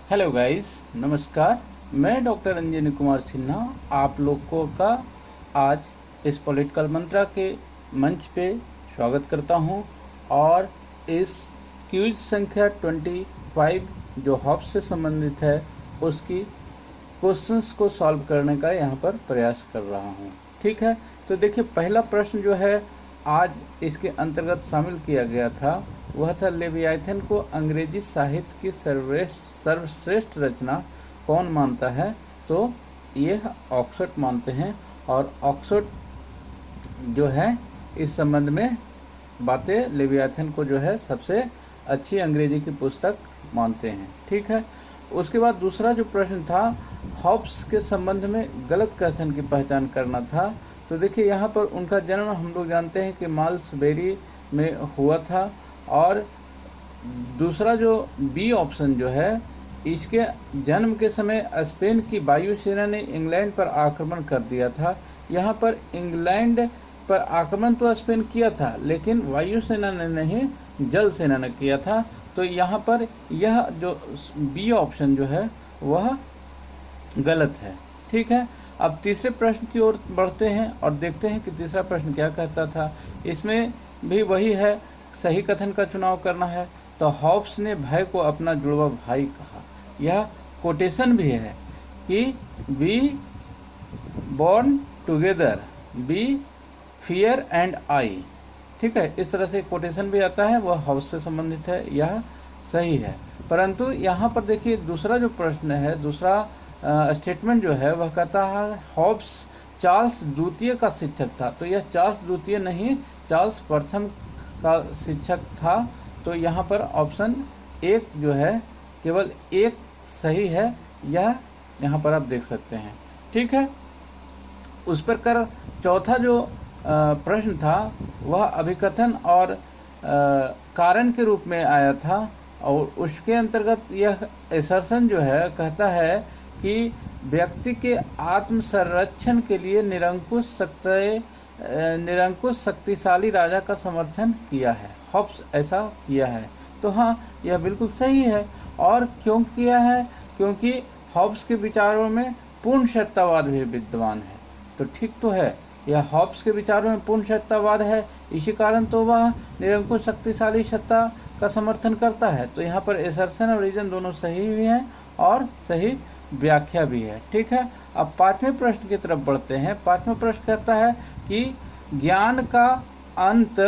Hello guys, नमस्कार। मैं doctor Anjani Kumar Sinha आप लोगों का आज इस पॉलिटिकल मंत्रा के मंच पे स्वागत करता हूं और इस क्विज संख्या 25 जो हॉब्स से संबंधित है उसकी क्वेश्चंस को सॉल्व करने का यहाँ पर प्रयास कर रहा हूँ। ठीक है, तो देखिए पहला प्रश्न जो है आज इसके अंतर्गत शामिल किया गया था वह था लेवियाथन को अंग्रेजी साहित्य की सर्वश्रेष्ठ रचना कौन मानता है। तो यह ऑक्सफोर्ड मानते हैं और ऑक्सफोर्ड जो है इस संबंध में बातें लेवियाथन को जो है सबसे अच्छी अंग्रेजी की पुस्तक मानते हैं। ठीक है, उसके बाद दूसरा जो प्रश्न था हॉब्स के संबंध में गलत कथन की पहचान करना था। तो देखिए यहाँ पर उनका जन्म हम लोग जानते हैं कि माल्सबेरी में हुआ था और दूसरा जो बी ऑप्शन जो है इसके जन्म के समय स्पेन की वायुसेना ने इंग्लैंड पर आक्रमण कर दिया था। यहाँ पर इंग्लैंड पर आक्रमण तो स्पेन किया था लेकिन वायुसेना ने नहीं, जल सेना ने किया था। तो यहाँ पर यह जो बी ऑप्शन जो है वह गलत है। ठीक है, अब तीसरे प्रश्न की ओर बढ़ते हैं और देखते हैं कि तीसरा प्रश्न क्या कहता था। इसमें भी वही है, सही कथन का चुनाव करना है। तो हॉब्स ने भय को अपना जुड़वा भाई कहा। यह कोटेशन भी है कि be born together, B fear and I. ठीक है, इस तरह से कोटेशन भी आता है, वह हॉब्स से संबंधित है, यह सही है। परंतु यहाँ पर देखिए दूसरा जो प्रश्न है, दूसरा स्टेटमेंट जो है वह कहता है हॉब्स चार्ल्स द्वितीय का शिक्षक था। तो यह चार्ल्स द्वितीय नहीं, चार्ल्स प्रथम का शिक्षक था। तो यहाँ पर ऑप्शन एक जो है केवल एक सही है, यह यहाँ पर आप देख सकते हैं। ठीक है, उस पर कर चौथा जो प्रश्न था वह अभिकथन और कारण के रूप में आया था और उसके अंतर्गत यह एसर्शन जो है कहता है कि व्यक्ति के आत्म संरक्षण के लिए निरंकुश शक्तिशाली राजा का समर्थन किया है। हॉब्स ऐसा किया है। तो हाँ, यह बिल्कुल सही है। और क्यों किया है? क्योंकि हॉब्स के विचारों में पूर्ण सत्तावाद भी विद्यमान है। तो ठीक तो है, यह हॉब्स के विचारों में पूर्ण सत्तावाद है, इसी कारण तो वह निरंकुश शक्तिशाली सत्ता का समर्थन करता है। तो यहाँ पर एसर्शन और रीजन दोनों सही भी हैं और सही व्याख्या भी है। ठीक है, अब पांचवें प्रश्न की तरफ बढ़ते हैं। पांचवें प्रश्न कहता है कि ज्ञान का अंत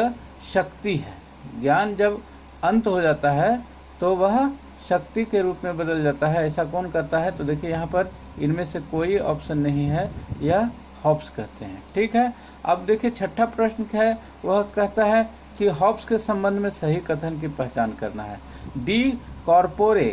शक्ति है। ज्ञान जब अंत हो जाता है तो वह शक्ति के रूप में बदल जाता है, ऐसा कौन कहता है? तो देखिए यहाँ पर इनमें से कोई ऑप्शन नहीं है, यह हॉब्स कहते हैं। ठीक है, अब देखिए छठा प्रश्न है, वह कहता है कि हॉब्स के संबंध में सही कथन की पहचान करना है। डी कॉर्पोरे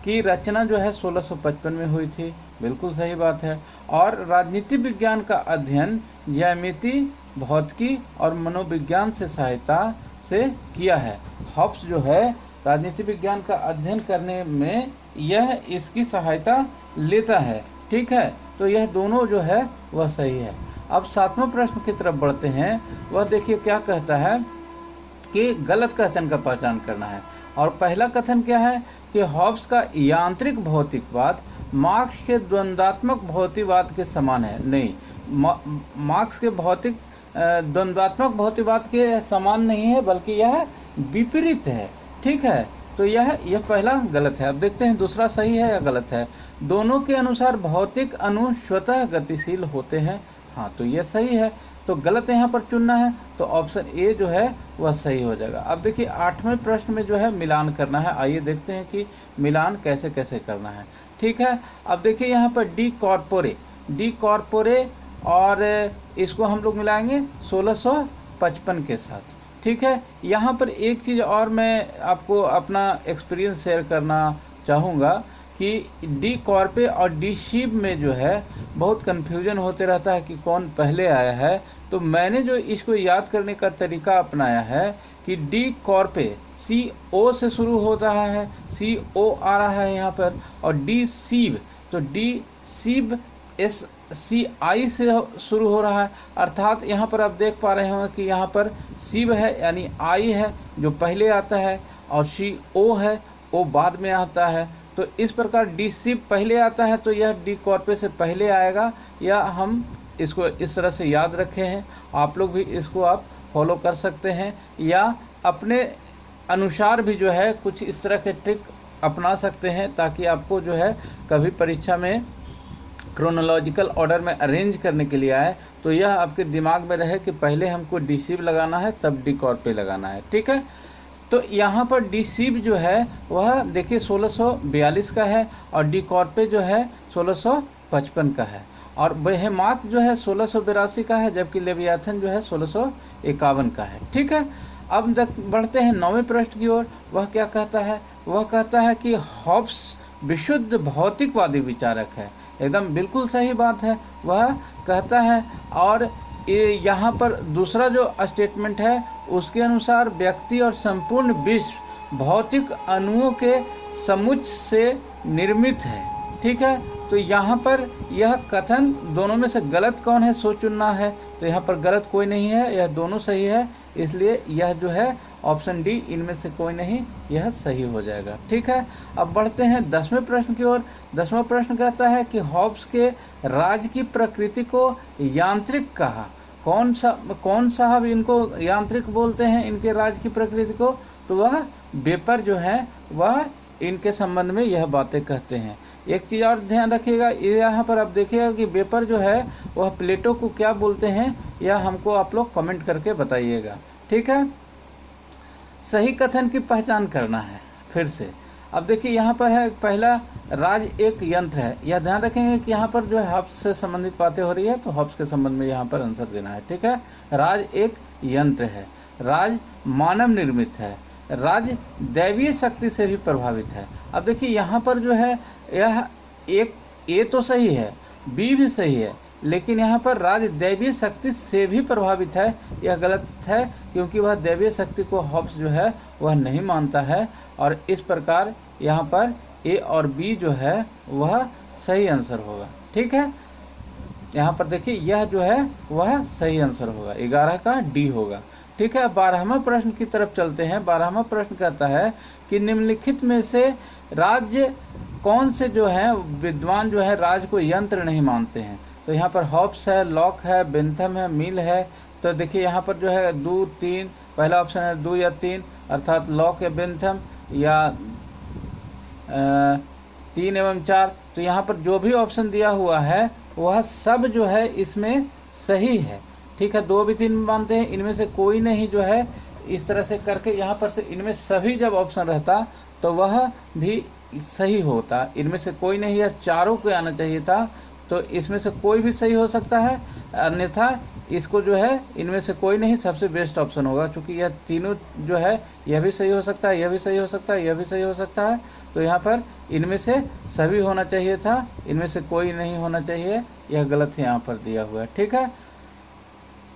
की रचना जो है 1655 में हुई थी, बिल्कुल सही बात है। और राजनीति विज्ञान का अध्ययन ज्यामिति, भौतिकी और मनोविज्ञान से सहायता से किया है। हॉब्स जो है राजनीति विज्ञान का अध्ययन करने में यह इसकी सहायता लेता है। ठीक है, तो यह दोनों जो है वह सही है। अब सातवें प्रश्न की तरफ बढ़ते हैं। वह देखिए क्या कहता है कि गलत कथन का पहचान करना है। और पहला कथन क्या है कि हॉब्स का यांत्रिक भौतिकवाद मार्क्स के द्वंद्वात्मक भौतिकवाद के समान है। नहीं, मार्क्स के द्वंद्वात्मक भौतिकवाद के समान नहीं है, बल्कि यह विपरीत है। ठीक है, तो यह पहला गलत है। अब देखते हैं दूसरा सही है या गलत है। दोनों के अनुसार भौतिक अणु स्वतः गतिशील होते हैं। हाँ, तो यह सही है। तो गलत यहाँ पर चुनना है, तो ऑप्शन ए जो है वह सही हो जाएगा। अब देखिए आठवें प्रश्न में जो है मिलान करना है। आइए देखते हैं कि मिलान कैसे कैसे करना है। ठीक है, अब देखिए यहाँ पर डी कॉर्पोरे और इसको हम लोग मिलाएंगे 1655 के साथ। ठीक है, यहाँ पर एक चीज़ और मैं आपको अपना एक्सपीरियंस शेयर करना चाहूँगा कि डी कॉर्पे और डी शीब में जो है बहुत कन्फ्यूजन होते रहता है कि कौन पहले आया है। तो मैंने जो इसको याद करने का तरीका अपनाया है कि डी कॉर्पे CO से शुरू हो रहा है, CO आ रहा है यहाँ पर, और डी शीब तो डी शीब SCI से शुरू हो रहा है। अर्थात यहाँ पर आप देख पा रहे होंगे कि यहाँ पर शिव है यानी I है जो पहले आता है और CO है, O बाद में आता है। तो इस प्रकार डी सिप पहले आता है तो यह डी कॉर्पे से पहले आएगा, या हम इसको इस तरह से याद रखे हैं। आप लोग भी इसको आप फॉलो कर सकते हैं, या अपने अनुसार भी जो है कुछ इस तरह के ट्रिक अपना सकते हैं, ताकि आपको जो है कभी परीक्षा में क्रोनोलॉजिकल ऑर्डर में अरेंज करने के लिए आए तो यह आपके दिमाग में रहे कि पहले हमको डी सिप लगाना है तब डी कॉर्पे लगाना है। ठीक है, तो यहाँ पर डी सिप जो है वह देखिए 1642 का है और डी कॉर्पे जो है 1655 का है, और बेहेमात जो है 1682 का है, जबकि लेवियाथन जो है 1651 का है। ठीक है, अब बढ़ते हैं 9वें प्रश्न की ओर। वह क्या कहता है? वह कहता है कि हॉब्स विशुद्ध भौतिकवादी विचारक है। एकदम बिल्कुल सही बात है, वह कहता है। और यहाँ पर दूसरा जो स्टेटमेंट है उसके अनुसार व्यक्ति और संपूर्ण विश्व भौतिक अणुओं के समुच्चय से निर्मित है। ठीक है, तो यहाँ पर यह कथन दोनों में से गलत कौन है सो चुनना है। तो यहाँ पर गलत कोई नहीं है, यह दोनों सही है, इसलिए यह जो है ऑप्शन डी इनमें से कोई नहीं, यह सही हो जाएगा। ठीक है, अब बढ़ते हैं 10वें प्रश्न की ओर। 10वां प्रश्न कहता है कि हॉब्स के राज की प्रकृति को यांत्रिक कहा। कौन साहब इनको यांत्रिक बोलते हैं, इनके राज की प्रकृति को? तो वह वेपर जो है वह इनके संबंध में यह बातें कहते हैं। एक चीज़ और ध्यान रखिएगा, यहाँ पर आप देखिएगा कि वेपर जो है वह प्लेटो को क्या बोलते हैं, यह हमको आप लोग कमेंट करके बताइएगा। ठीक है, सही कथन की पहचान करना है फिर से। अब देखिए यहाँ पर है पहला, राज एक यंत्र है। यह ध्यान रखेंगे कि यहाँ पर जो है हब्स से संबंधित बातें हो रही है, तो हब्स के संबंध में यहाँ पर आंसर देना है। ठीक है, राज एक यंत्र है, राज मानव निर्मित है, राज दैवीय शक्ति से भी प्रभावित है। अब देखिए यहाँ पर जो है यह एक ए तो सही है, बी भी सही है, लेकिन यहाँ पर राज दैवीय शक्ति से भी प्रभावित है, यह गलत है, क्योंकि वह दैवीय शक्ति को हॉब्स जो है वह नहीं मानता है। और इस प्रकार यहाँ पर ए और बी जो है वह सही आंसर होगा। ठीक है, यहाँ पर देखिए यह जो है वह सही आंसर होगा, 11 का डी होगा। ठीक है, 12वां प्रश्न की तरफ चलते हैं। 12वां प्रश्न कहता है कि निम्नलिखित में से राज्य कौन से जो है विद्वान जो है राज को यंत्र नहीं मानते हैं। तो यहाँ पर हॉब्स है, लॉक है, बेंथम है, मिल है। तो देखिए यहाँ पर जो है 2, 3, पहला ऑप्शन है 2 या 3, अर्थात लॉक या बेंथम, या 3 एवं 4। तो यहाँ पर जो भी ऑप्शन दिया हुआ है वह सब जो है इसमें सही है। ठीक है, 2 भी 3 मानते हैं, इनमें से कोई नहीं जो है इस तरह से करके यहाँ पर से इनमें सभी जब ऑप्शन रहता तो वह भी सही होता। इनमें से कोई नहीं, यह चारों को आना चाहिए था, तो इसमें से कोई भी सही हो सकता है, अन्यथा इसको जो है इनमें से कोई नहीं सबसे बेस्ट ऑप्शन होगा, क्योंकि यह तीनों जो है यह भी सही हो सकता है, यह भी सही हो सकता है, यह भी सही हो सकता है। तो यहाँ पर इनमें से सभी होना चाहिए था, इनमें से कोई नहीं होना चाहिए, यह गलत है यहाँ पर दिया हुआ है। ठीक है,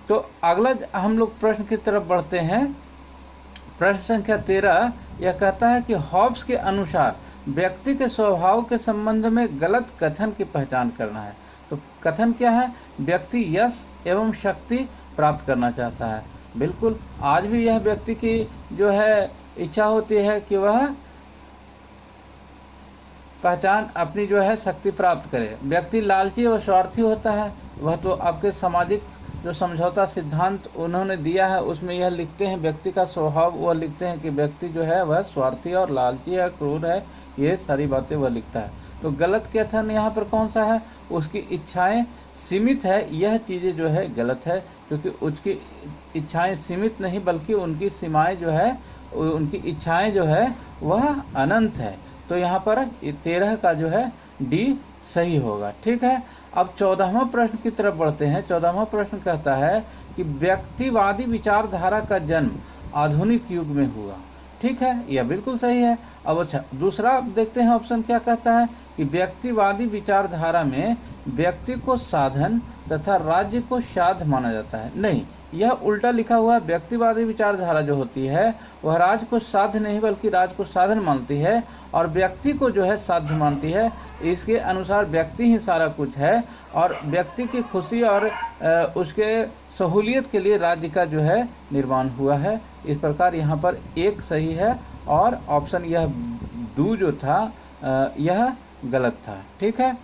तो अगला हम लोग प्रश्न की तरफ बढ़ते हैं। प्रश्न संख्या 13 यह कहता है कि हॉब्स के अनुसार व्यक्ति के स्वभाव के संबंध में गलत कथन की पहचान करना है। तो कथन क्या है? व्यक्ति यश एवं शक्ति प्राप्त करना चाहता है। बिल्कुल, आज भी यह व्यक्ति की जो है इच्छा होती है कि वह पहचान अपनी जो है शक्ति प्राप्त करे। व्यक्ति लालची व स्वार्थी होता है, वह तो आपके सामाजिक जो समझौता सिद्धांत उन्होंने दिया है उसमें यह लिखते हैं, व्यक्ति का स्वभाव वह लिखते हैं कि व्यक्ति जो है वह स्वार्थी और लालची है, क्रूर है, ये सारी बातें वह लिखता है। तो गलत कथन यहाँ पर कौन सा है? उसकी इच्छाएं सीमित है, यह चीज़ें जो है गलत है, क्योंकि उसकी इच्छाएं सीमित नहीं बल्कि उनकी सीमाएं जो है, उनकी इच्छाएं जो है वह अनंत है। तो यहाँ पर 13 का जो है डी सही होगा। ठीक है, अब 14वां प्रश्न की तरफ बढ़ते हैं। 14वां प्रश्न कहता है कि व्यक्तिवादी विचारधारा का जन्म आधुनिक युग में हुआ। ठीक है, यह बिल्कुल सही है। अब अच्छा, दूसरा देखते हैं ऑप्शन क्या कहता है कि व्यक्तिवादी विचारधारा में व्यक्ति को साधन तथा राज्य को साध माना जाता है। नहीं, यह उल्टा लिखा हुआ है। व्यक्तिवादी विचारधारा जो होती है वह राज को साध्य नहीं बल्कि राज को साधन मानती है, और व्यक्ति को जो है साध्य मानती है। इसके अनुसार व्यक्ति ही सारा कुछ है, और व्यक्ति की खुशी और उसके सहूलियत के लिए राज्य का जो है निर्माण हुआ है। इस प्रकार यहाँ पर एक सही है, और ऑप्शन यह दो जो था यह गलत था। ठीक है।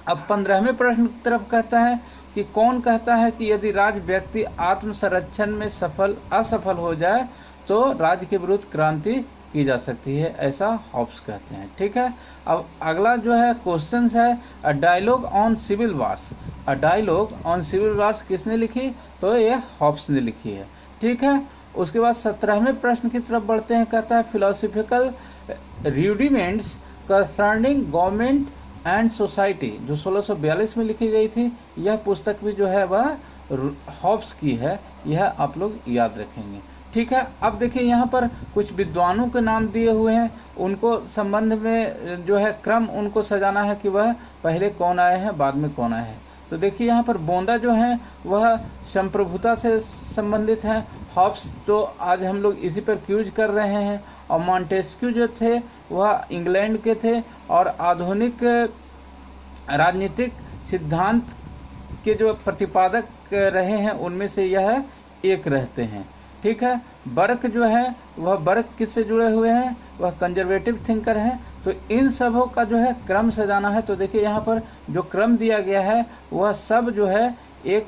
अब 15वें प्रश्न की तरफ कहता है कि कौन कहता है कि यदि राज्य व्यक्ति आत्म संरक्षण में असफल हो जाए तो राज्य के विरुद्ध क्रांति की जा सकती है, ऐसा हॉब्स कहते हैं। ठीक है। अब अगला जो है क्वेश्चन है a dialogue on civil wars. A dialogue on civil wars किसने लिखी? तो ये हॉब्स ने लिखी है। ठीक है। उसके बाद 17वें प्रश्न की तरफ बढ़ते हैं। कहता है philosophical rudiments concerning government and society, जो 1642 में लिखी गई थी। यह पुस्तक भी जो है वह हॉब्स की है, यह आप लोग याद रखेंगे। ठीक है। अब देखिए यहाँ पर कुछ विद्वानों के नाम दिए हुए हैं, उनको संबंध में जो है क्रम उनको सजाना है कि वह पहले कौन आए हैं बाद में कौन आए हैं। तो देखिए यहाँ पर बोंदा जो है वह संप्रभुता से संबंधित है। हॉब्स तो आज हम लोग इसी पर क्यूज कर रहे हैं। और मॉन्टेस्क्यू जो थे वह इंग्लैंड के थे और आधुनिक राजनीतिक सिद्धांत के जो प्रतिपादक रहे हैं उनमें से यह एक रहते हैं। ठीक है। बर्क जो है वह बर्क किससे जुड़े हुए हैं? वह कंजर्वेटिव थिंकर हैं। तो इन सबों का जो है क्रम सजाना है। तो देखिए यहाँ पर जो क्रम दिया गया है वह सब जो है एक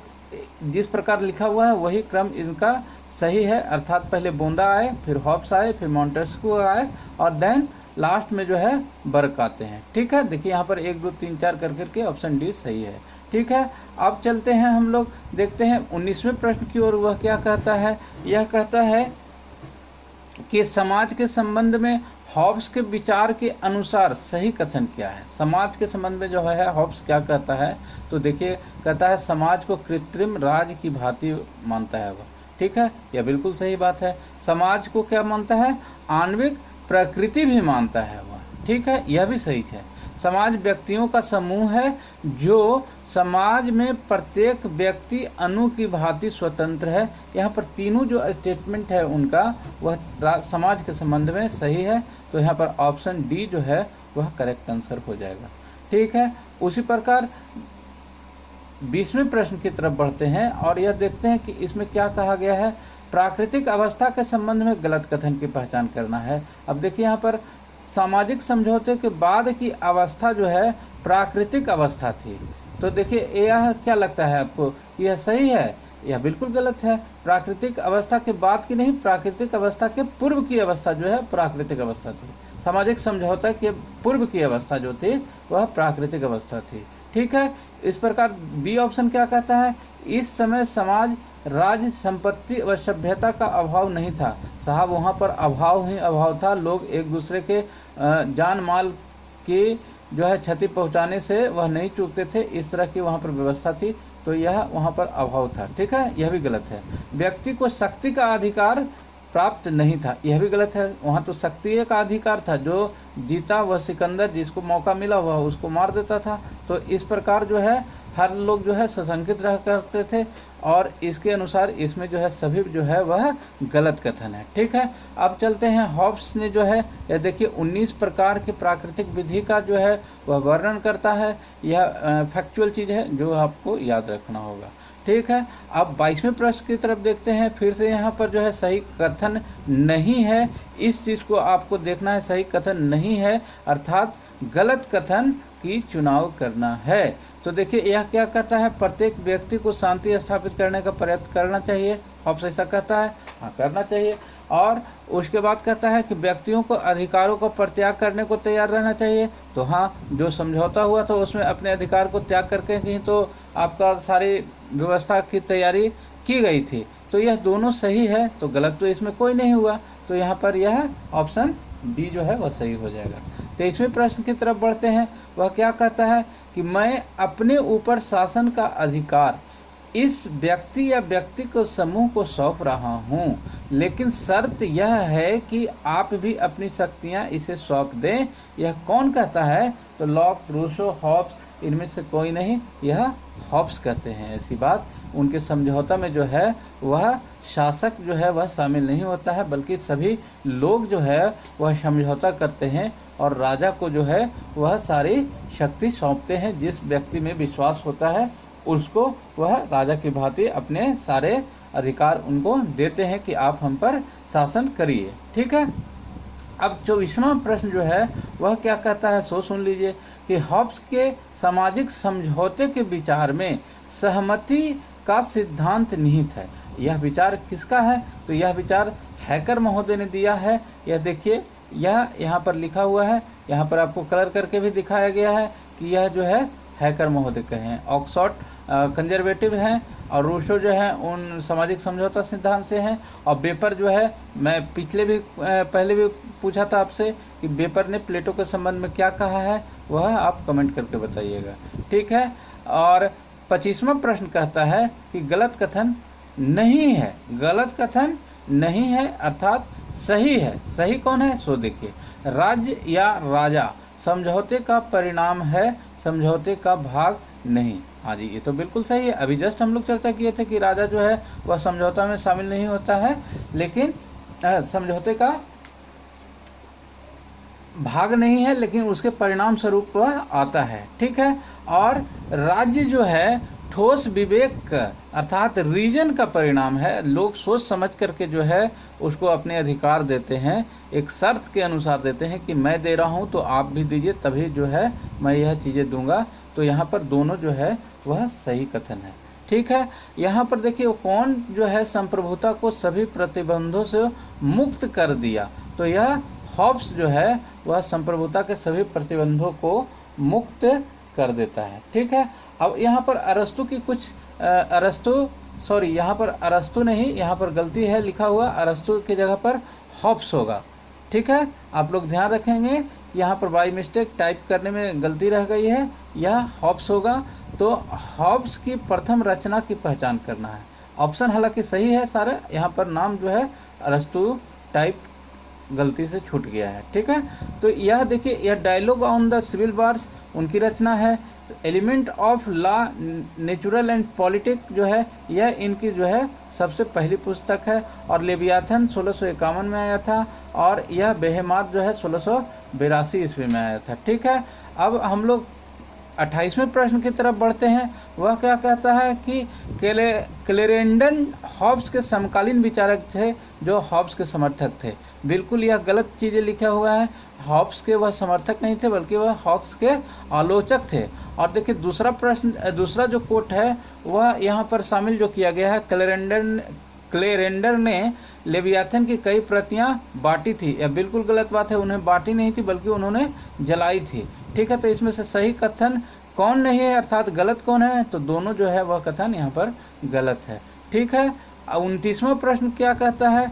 जिस प्रकार लिखा हुआ है वही क्रम इनका सही है, अर्थात पहले बोंदा आए, फिर हॉब्स आए, फिर मॉन्टेस्क्यू आए और देन लास्ट में जो है बर्क आते हैं। ठीक है। देखिए यहाँ पर 1 2 3 4 कर करके ऑप्शन डी सही है। ठीक है। अब चलते हैं हम लोग देखते हैं 19वें प्रश्न की ओर। वह क्या कहता है? यह कहता है कि समाज के संबंध में हॉब्स के विचार के अनुसार सही कथन क्या है? समाज के संबंध में जो है हॉब्स क्या कहता है? तो देखिए कहता है समाज को कृत्रिम राज की भांति मानता है वह। ठीक है। यह बिल्कुल सही बात है। समाज को क्या मानता है? आणविक प्रकृति भी मानता है वह। ठीक है। यह भी सही है। समाज व्यक्तियों का समूह है जो समाज में प्रत्येक व्यक्ति अणु की भांति स्वतंत्र है। यहाँ पर तीनों जो स्टेटमेंट है उनका वह समाज के संबंध में सही है। तो यहाँ पर ऑप्शन डी जो है वह करेक्ट आंसर हो जाएगा। ठीक है। उसी प्रकार 20वें प्रश्न की तरफ बढ़ते हैं और यह देखते हैं कि इसमें क्या कहा गया है। प्राकृतिक अवस्था के संबंध में गलत कथन की पहचान करना है। अब देखिए यहाँ पर सामाजिक समझौते के बाद की अवस्था जो है प्राकृतिक अवस्था थी। तो देखिए यह क्या लगता है आपको? यह सही है? यह बिल्कुल गलत है। प्राकृतिक अवस्था के बाद की नहीं, प्राकृतिक अवस्था के पूर्व की अवस्था जो है प्राकृतिक अवस्था थी। सामाजिक समझौता के पूर्व की अवस्था जो थी वह प्राकृतिक अवस्था थी। ठीक है। इस प्रकार बी ऑप्शन क्या कहता है? इस समय समाज राज संपत्ति व सभ्यता का अभाव नहीं था। साहब वहाँ पर अभाव ही अभाव था। लोग एक दूसरे के जान माल की जो है क्षति पहुँचाने से वह नहीं चूकते थे, इस तरह की वहाँ पर व्यवस्था थी। तो यह वहाँ पर अभाव था। ठीक है। यह भी गलत है। व्यक्ति को शक्ति का अधिकार प्राप्त नहीं था, यह भी गलत है। वहाँ तो शक्ति का अधिकार था, जो जीता वह सिकंदर, जिसको मौका मिला वह उसको मार देता था। तो इस प्रकार जो है हर लोग जो है सशंकित रह करते थे और इसके अनुसार इसमें जो है सभी जो है वह गलत कथन है। ठीक है। अब चलते हैं हॉब्स ने जो है यह देखिए 19 प्रकार की प्राकृतिक विधि का जो है वह वर्णन करता है। यह फैक्चुअल चीज़ है जो आपको याद रखना होगा। ठीक है। अब 22वें प्रश्न की तरफ देखते हैं। फिर से यहाँ पर जो है सही कथन नहीं है, इस चीज़ को आपको देखना है। सही कथन नहीं है अर्थात गलत कथन की चुनाव करना है। तो देखिए यह क्या कहता है? प्रत्येक व्यक्ति को शांति स्थापित करने का प्रयत्न करना चाहिए। हॉब्स ऐसा कहता है? हाँ, करना चाहिए। और उसके बाद कहता है कि व्यक्तियों को अधिकारों का परित्याग करने को तैयार रहना चाहिए। तो हाँ, जो समझौता हुआ था उसमें अपने अधिकार को त्याग करके ही तो आपका सारी व्यवस्था की तैयारी की गई थी। तो यह दोनों सही है, तो गलत तो इसमें कोई नहीं हुआ। तो यहाँ पर यह ऑप्शन डी जो है वह सही हो जाएगा। 23वें प्रश्न की तरफ बढ़ते हैं। वह क्या कहता है कि मैं अपने ऊपर शासन का अधिकार इस व्यक्ति या व्यक्ति को समूह को सौंप रहा हूँ, लेकिन शर्त यह है कि आप भी अपनी शक्तियाँ इसे सौंप दें। यह कौन कहता है? तो लॉक, रूसो, हॉब्स, इनमें से कोई नहीं, यह हॉब्स कहते हैं। ऐसी बात उनके समझौता में जो है वह शासक जो है वह शामिल नहीं होता है, बल्कि सभी लोग जो है वह समझौता करते हैं और राजा को जो है वह सारी शक्ति सौंपते हैं। जिस व्यक्ति में विश्वास होता है उसको वह राजा की भांति अपने सारे अधिकार उनको देते हैं कि आप हम पर शासन करिए। ठीक है। अब 24वां प्रश्न जो है वह क्या कहता है, सो सुन लीजिए कि हॉब्स के सामाजिक समझौते के विचार में सहमति का सिद्धांत निहित है। यह विचार किसका है, तो यह विचार हैकर महोदय ने दिया है। यह देखिए, यह यहाँ पर लिखा हुआ है, यहाँ पर आपको कलर करके भी दिखाया गया है कि यह जो है हैकर महोदय के हैं। ऑक्सफोर्ड कंजर्वेटिव हैं और रूसो जो है उन सामाजिक समझौता सिद्धांत से हैं। और बेपर जो है, मैं पहले भी पूछा था आपसे कि बेपर ने प्लेटो के संबंध में क्या कहा है, वह आप कमेंट करके बताइएगा, ठीक है। और 25वां प्रश्न कहता है कि गलत कथन नहीं है। गलत कथन नहीं है अर्थात सही है। सही कौन है, सो देखिए, राज्य या राजा समझौते का परिणाम है, समझौते का भाग नहीं। हाँ जी, ये तो बिल्कुल सही है। अभी जस्ट हम लोग चर्चा किए थे कि राजा जो है वह समझौता में शामिल नहीं होता है, लेकिन समझौते का भाग नहीं है, लेकिन उसके परिणाम स्वरूप वह आता है, ठीक है। और राज्य जो है ठोस विवेक अर्थात रीजन का परिणाम है। लोग सोच समझ करके जो है उसको अपने अधिकार देते हैं, एक शर्त के अनुसार देते हैं कि मैं दे रहा हूं तो आप भी दीजिए, तभी जो है मैं यह चीज़ें दूंगा। तो यहाँ पर दोनों जो है वह सही कथन है, ठीक है। यहाँ पर देखिए कौन जो है संप्रभुता को सभी प्रतिबंधों से मुक्त कर दिया, तो यह हॉब्स जो है वह संप्रभुता के सभी प्रतिबंधों को मुक्त कर देता है, ठीक है। अब यहाँ पर अरस्तु की कुछ यहाँ पर अरस्तु नहीं, यहाँ पर गलती है, लिखा हुआ अरस्तु की जगह पर हॉब्स होगा, ठीक है। आप लोग ध्यान रखेंगे कि यहाँ पर बाई मिस्टेक टाइप करने में गलती रह गई है, यह हॉब्स होगा। तो हॉब्स की प्रथम रचना की पहचान करना है। ऑप्शन हालांकि सही है सारे, यहाँ पर नाम जो है अरस्तु टाइप गलती से छूट गया है, ठीक है। तो यह देखिए, यह dialogue on the civil wars उनकी रचना है। Element of law natural and politic जो है यह इनकी जो है सबसे पहली पुस्तक है। और लेवियाथन 1651 में आया था और यह बेहेमात जो है 1682 ईस्वी में आया था, ठीक है। अब हम लोग 28वें प्रश्न की तरफ बढ़ते हैं। वह क्या कहता है कि क्लेरेंडन हॉब्स के समकालीन विचारक थे जो हॉब्स के समर्थक थे। बिल्कुल यह गलत चीज़ें लिखा हुआ है। हॉब्स के वह समर्थक नहीं थे बल्कि वह हॉब्स के आलोचक थे। और देखिए दूसरा जो कोट है वह यहाँ पर शामिल जो किया गया है, क्लेरेंडर ने लेवियाथन की कई प्रतियां बांटी थी। यह बिल्कुल गलत बात है, उन्हें बांटी नहीं थी बल्कि उन्होंने जलाई थी, ठीक है। तो इसमें से सही कथन कौन नहीं है अर्थात गलत कौन है, तो दोनों जो है वह कथन यहाँ पर गलत है, ठीक है। 29वां प्रश्न क्या कहता है,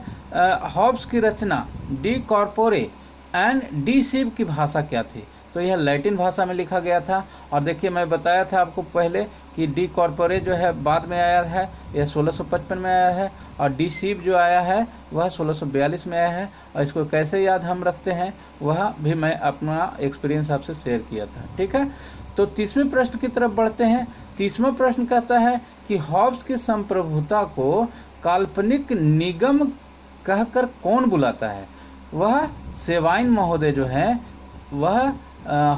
हॉब्स की रचना डी कॉर्पोरे एंड डी सीव की भाषा क्या थी, तो यह लैटिन भाषा में लिखा गया था। और देखिए मैं बताया था आपको पहले कि डी कॉर्पोरे जो है बाद में आया है, यह 1655 में आया है। और डी सीव जो आया है वह 1642 में आया है। और इसको कैसे याद हम रखते हैं वह भी मैं अपना एक्सपीरियंस आपसे शेयर किया था, ठीक है। तो 30वें प्रश्न की तरफ बढ़ते हैं। 30वां प्रश्न कहता है कि हॉब्स की संप्रभुता को काल्पनिक निगम कहकर कौन बुलाता है। वह सेवाइन महोदय जो है वह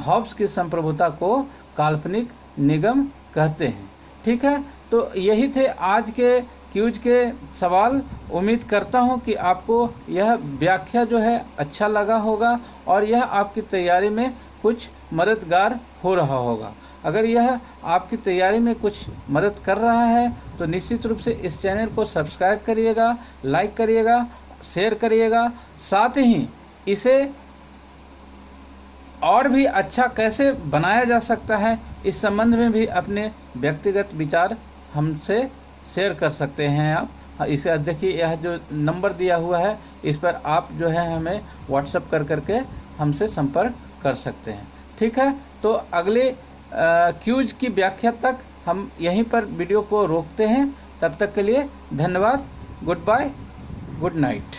हॉब्स की संप्रभुता को काल्पनिक निगम कहते हैं, ठीक है। तो यही थे आज के क्यूज के सवाल। उम्मीद करता हूं कि आपको यह व्याख्या जो है अच्छा लगा होगा और यह आपकी तैयारी में कुछ मददगार हो रहा होगा। अगर यह आपकी तैयारी में कुछ मदद कर रहा है तो निश्चित रूप से इस चैनल को सब्सक्राइब करिएगा, लाइक करिएगा, शेयर करिएगा। साथ ही इसे और भी अच्छा कैसे बनाया जा सकता है इस संबंध में भी अपने व्यक्तिगत विचार हमसे शेयर कर सकते हैं आप। इसे देखिए, यह जो नंबर दिया हुआ है इस पर आप जो है हमें व्हाट्सएप कर करके हमसे संपर्क कर सकते हैं, ठीक है। तो अगले क्यूज की व्याख्या तक हम यहीं पर वीडियो को रोकते हैं। तब तक के लिए धन्यवाद। Good bye, good night.